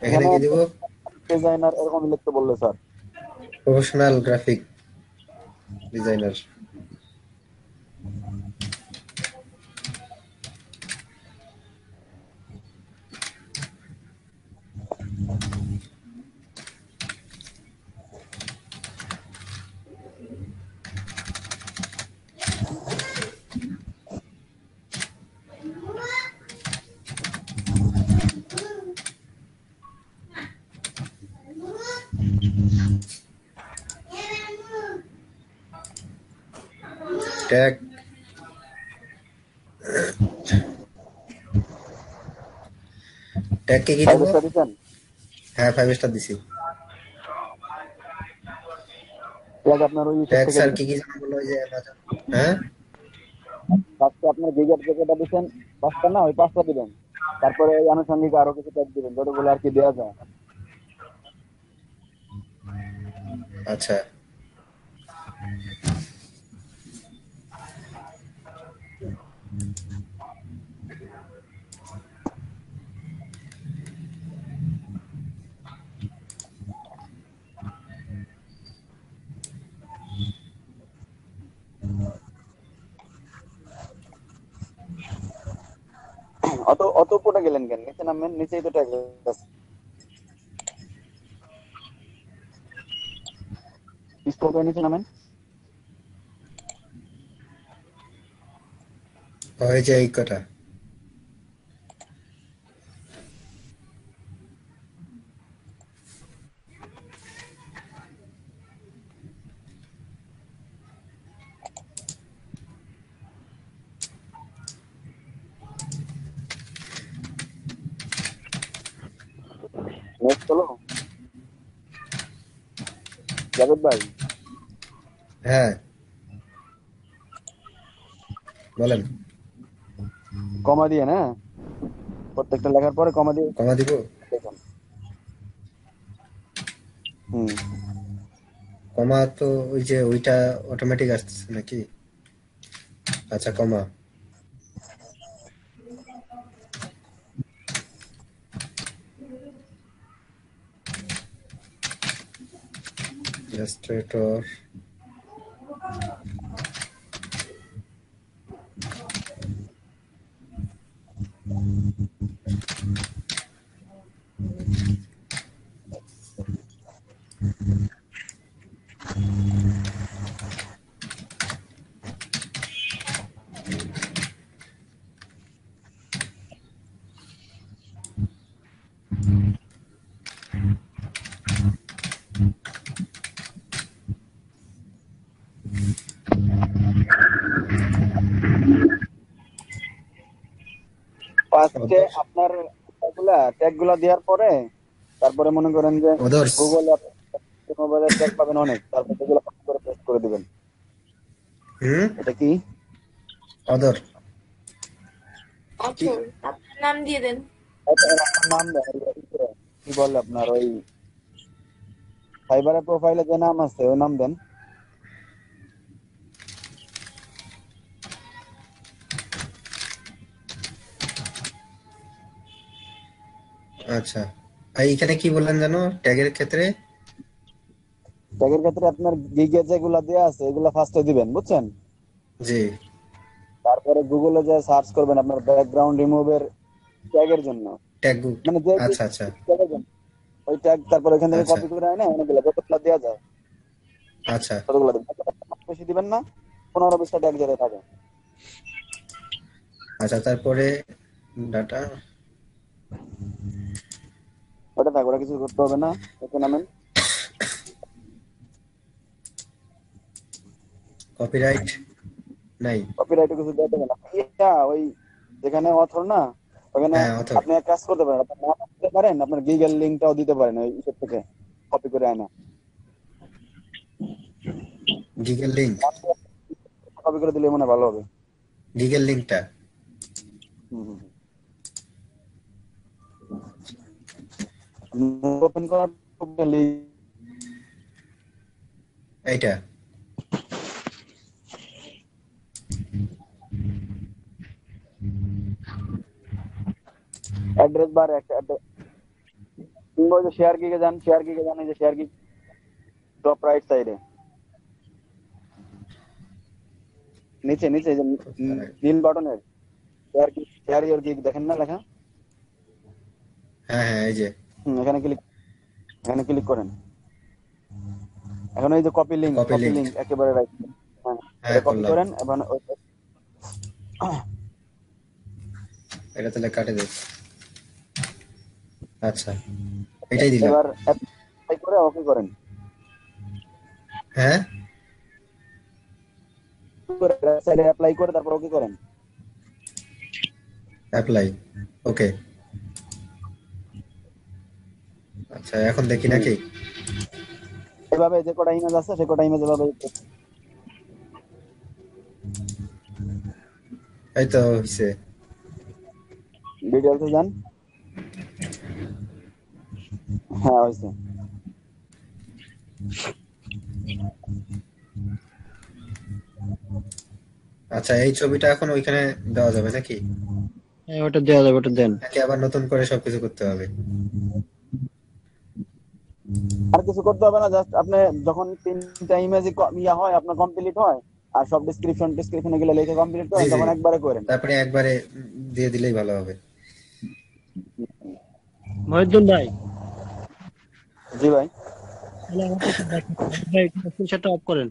Speaker 4: এখানে
Speaker 6: এখানে
Speaker 4: কি দিব?
Speaker 6: ডিজাইনার এরকম লিখতে বললে sir,
Speaker 4: professional graphic designer. Tag tag কে কি
Speaker 6: 5
Speaker 4: দিব?
Speaker 6: স্টার দিচ্ছেন।
Speaker 4: হ্যাঁ 5 স্টার দিছি।
Speaker 6: ট্যাগ আপনার ওই ইউটিউব
Speaker 4: ট্যাগ
Speaker 6: থেকে
Speaker 4: স্যার
Speaker 6: দিবেন।
Speaker 4: কি কি যেন বললো ওই যে Amazon? হ্যাঁ
Speaker 6: ফার্স্টে আপনার গিগার যেটা দিচ্ছেন 5টা না, ওই 5টা দিবেন। তারপরে ওই আনুষঙ্গিক আরো কিছু ট্যাগ দিবেন যতগুলো আর কি দেওয়া যায়।
Speaker 4: আচ্ছা,
Speaker 6: অত অত উপরে গেলেন কেন? নিচে নামেন, নিচেই তো ট্যাগ আছে। স্ক্রল করে নিচে নামেন।
Speaker 4: ওই যে এই কটা।
Speaker 6: নেক্সট হলো জাভেদ ভাই,
Speaker 4: হ্যাঁ বলেন।
Speaker 6: কমা দিয়ে না, প্রত্যেকটা লেখার পরে কমা দিয়ে
Speaker 4: কমা দিব?
Speaker 6: দেখুন। হুম,
Speaker 4: কমা তো ওই যে ওইটা অটোমেটিক আসছে নাকি? আচ্ছা কমা। ইলাস্ট্রেটর
Speaker 6: ফার্স্টে আপনার ট্যাগ গুলা দেওয়ার পরে তারপরে মনে করেন যে
Speaker 4: ওদর্স।
Speaker 6: গুগলে মোবাইলের ট্যাগ পাবেন অনেক, তারপর সেগুলো কপি করে পেস্ট করে দিবেন। এটা কি?
Speaker 4: অদর।
Speaker 8: অথর, আপনার নাম দিয়ে দেন।
Speaker 6: আপনার নাম দেন, কি বলে আপনার ওই ফাইবারের প্রোফাইলে যে নাম আছে ওই নাম দেন।
Speaker 4: আচ্ছা, আর এইখানে কি বললেন জানো ট্যাগের ক্ষেত্রে?
Speaker 6: ট্যাগের ক্ষেত্রে আপনার গিগে যেগুলা দেওয়া আছে এগুলা ফার্স্টে দিবেন, বুঝছেন?
Speaker 4: জি।
Speaker 6: তারপরে গুগলে যে সার্চ করবেন আপনার ব্যাকগ্রাউন্ড রিমুভের ট্যাগের জন্য,
Speaker 4: ট্যাগ।
Speaker 6: মানে যে
Speaker 4: আচ্ছা আচ্ছা
Speaker 6: ট্যাগের জন্য ওই ট্যাগ, তারপর ওইখান থেকে
Speaker 4: আচ্ছা
Speaker 6: কপি করে আনে অনেকগুলো যতগুলো দেওয়া যায়
Speaker 4: আচ্ছা
Speaker 6: ততগুলো দিবেন। বেশি দিবেন না, 15-20টা ট্যাগ যেতে থাকে।
Speaker 4: আচ্ছা, তারপরে ডাটা
Speaker 6: ওটা থাক, ওটা কিছু করতে হবে না। এতে নামেন,
Speaker 4: কপিরাইট। নাই।
Speaker 6: কপিরাইটে কিছু দেওয়া যাবে না। ইয়া ওই যেখানে অথর না, ওখানে
Speaker 4: হ্যাঁ, অথর।
Speaker 6: আপনি এক কাজ করতে পারেন, আপনি নাম দিতে পারেন, আপনার গিগেল লিঙ্কটাও দিতে পারেন ওই ইসের থেকে কপি করে আনা,
Speaker 4: গিগেল লিংক,
Speaker 6: কপি করে দিলে মনে হয় ভালো হবে।
Speaker 4: গিগেল লিংকটা।
Speaker 6: ওপেন করার লিঙ্ক
Speaker 4: এইটা।
Speaker 6: অ্যাড্রেস বার একটা কিংবা ওই যে শেয়ার গিগে যান, এই যে শেয়ার গিগ টপ রাইট সাইডে নিচে নিচে যে নীল বাটনের শেয়ার ইওর গিগ দেখেন না লেখা?
Speaker 4: হ্যাঁ হ্যাঁ, এই যে।
Speaker 6: এখানে ক্লিক করেন। এখন এই যে কপি লিংক
Speaker 4: Copy link।
Speaker 6: একেবারে রাইট, হ্যাঁ
Speaker 4: হ্যাঁ,
Speaker 6: কপি
Speaker 4: করলাম।
Speaker 6: করেন। এবং
Speaker 4: এটা তাহলে কাটে দে। আচ্ছা, এটাই দিলাম।
Speaker 6: এবার অ্যাপ্লাই করে ওকে করেন।
Speaker 4: হ্যাঁ,
Speaker 6: সাইডে অ্যাপ্লাই করে তারপর ওকে করেন।
Speaker 4: অ্যাপ্লাই, ওকে। আচ্ছা, এখন দেখি নাকি?
Speaker 6: এভাবে যে কটা ইমেজ আছে সে কটা ইমেজ এভাবে
Speaker 4: এই তো হইছে।
Speaker 6: ডিটেইলসে যান। হ্যাঁ হয়েছে।
Speaker 4: আচ্ছা, এই ছবিটা এখন ওইখানে দেওয়া যাবে নাকি?
Speaker 7: হ্যাঁ, ওটা দেওয়া যাবে, ওটা দেন।
Speaker 4: নাকি আবার নতুন করে সবকিছু করতে হবে?
Speaker 6: আর কিছু করতে হবে না, জাস্ট আপনি যখন 3টা ইমেজ ইয়া হয় আপনার কমপ্লিট হয় আর সব ডেসক্রিপশনে গেলে লিখে কমপ্লিট
Speaker 4: জি
Speaker 6: করেন,
Speaker 4: জি,
Speaker 6: তখন একবারে করেন।
Speaker 4: তারপরে একবারে দিয়ে দিলেই ভালো হবে।
Speaker 7: মহিউদ্দিন ভাই,
Speaker 6: জি ভাই।
Speaker 7: তাহলে আমাকে একটু দেখান। ভাই, স্ক্রিনশটটা অফ করেন।